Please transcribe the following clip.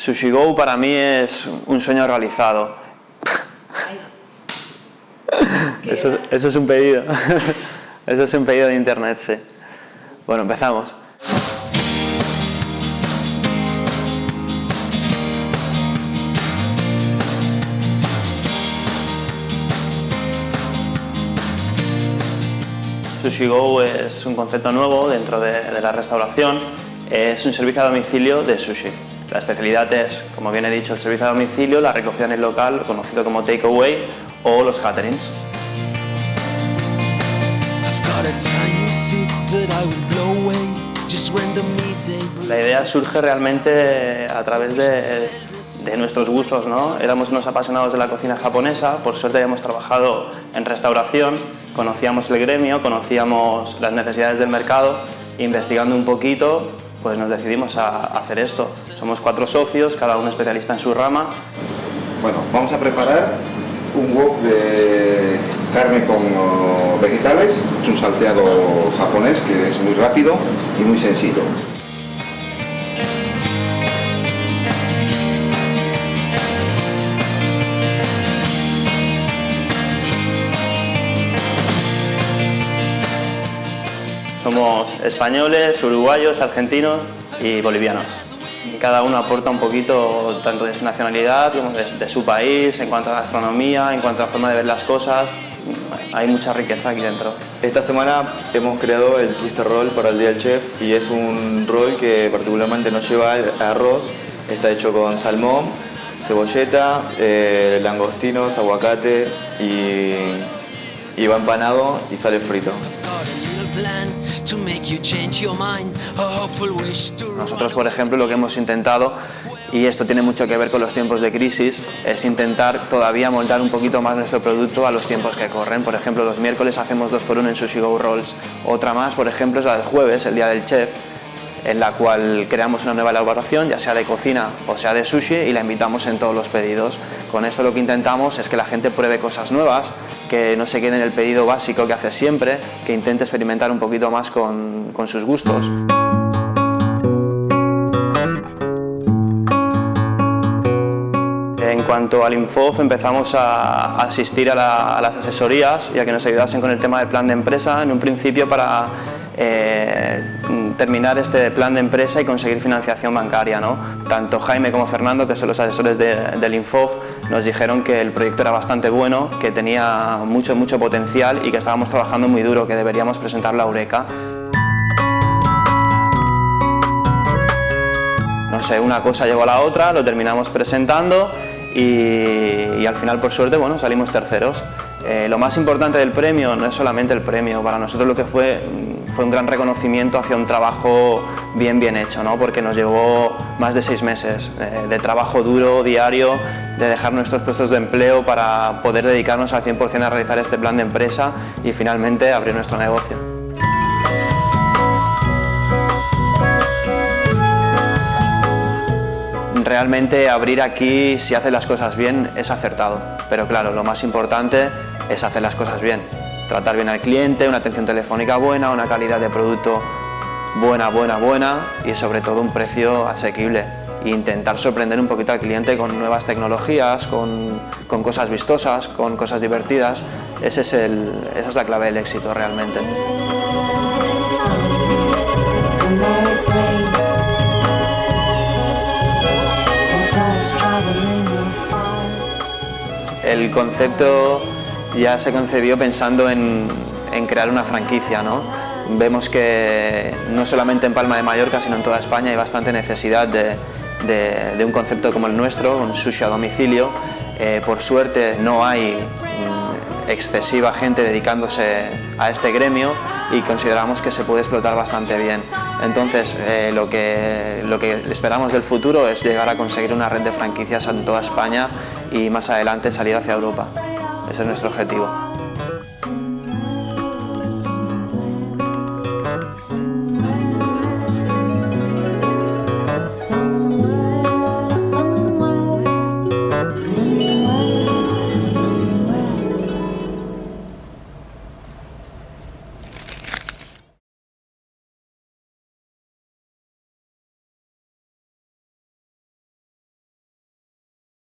Sushi Go para mí es un sueño realizado. Eso es un pedido. Eso es un pedido de internet, sí. Bueno, empezamos. Sushi Go es un concepto nuevo dentro de la restauración. Es un servicio a domicilio de sushi. La especialidad es, como bien he dicho, el servicio a domicilio, la recogida en el local, conocido como takeaway, o los caterings. La idea surge realmente a través de nuestros gustos, ¿no? Éramos unos apasionados de la cocina japonesa, por suerte habíamos trabajado en restauración, conocíamos el gremio, conocíamos las necesidades del mercado, investigando un poquito, pues nos decidimos a hacer esto. Somos 4 socios, cada uno especialista en su rama. Bueno, vamos a preparar un wok de carne con vegetales. Es un salteado japonés que es muy rápido y muy sencillo. Somos españoles, uruguayos, argentinos y bolivianos. Cada uno aporta un poquito tanto de su nacionalidad como de su país, en cuanto a gastronomía, en cuanto a forma de ver las cosas. Hay mucha riqueza aquí dentro. Esta semana hemos creado el Twister Roll para el Día del Chef y es un roll que particularmente no lleva arroz. Está hecho con salmón, cebolleta, langostinos, aguacate y va empanado y sale frito. Nosotros, por ejemplo, lo que hemos intentado, y esto tiene mucho que ver con los tiempos de crisis, es intentar todavía moldar un poquito más nuestro producto a los tiempos que corren. Por ejemplo, los miércoles hacemos 2x1 en Sushi Go Rolls. Otra más, por ejemplo, es la del jueves, el Día del Chef, en la cual creamos una nueva elaboración, ya sea de cocina o sea de sushi, y la invitamos en todos los pedidos. Con esto lo que intentamos es que la gente pruebe cosas nuevas, que no se quede en el pedido básico que hace siempre, que intente experimentar un poquito más con sus gustos. En cuanto al Infof, empezamos a asistir a las asesorías y a que nos ayudasen con el tema del plan de empresa, en un principio para terminar este plan de empresa y conseguir financiación bancaria, ¿no? Tanto Jaime como Fernando, que son los asesores del Infof, nos dijeron que el proyecto era bastante bueno, que tenía mucho potencial y que estábamos trabajando muy duro, que deberíamos presentarlo a Eureka. No sé, una cosa llevó a la otra, lo terminamos presentando y al final, por suerte, bueno, salimos terceros. Lo más importante del premio no es solamente el premio, para nosotros lo que fue un gran reconocimiento hacia un trabajo bien hecho, ¿no? Porque nos llevó más de 6 meses de trabajo duro, diario, de dejar nuestros puestos de empleo para poder dedicarnos al 100% a realizar este plan de empresa y finalmente abrir nuestro negocio. Realmente abrir aquí, si hace las cosas bien, es acertado, pero claro, lo más importante es hacer las cosas bien, tratar bien al cliente, una atención telefónica buena, una calidad de producto buena y sobre todo un precio asequible e intentar sorprender un poquito al cliente con nuevas tecnologías, con cosas vistosas, con cosas divertidas. Esa es la clave del éxito realmente. El concepto ya se concebió pensando en crear una franquicia, ¿no? Vemos que no solamente en Palma de Mallorca, sino en toda España hay bastante necesidad de un concepto como el nuestro, un sushi a domicilio. Por suerte no hay excesiva gente dedicándose a este gremio y consideramos que se puede explotar bastante bien. Entonces, lo que esperamos del futuro es llegar a conseguir una red de franquicias en toda España y más adelante salir hacia Europa. Ese es nuestro objetivo. Somewhere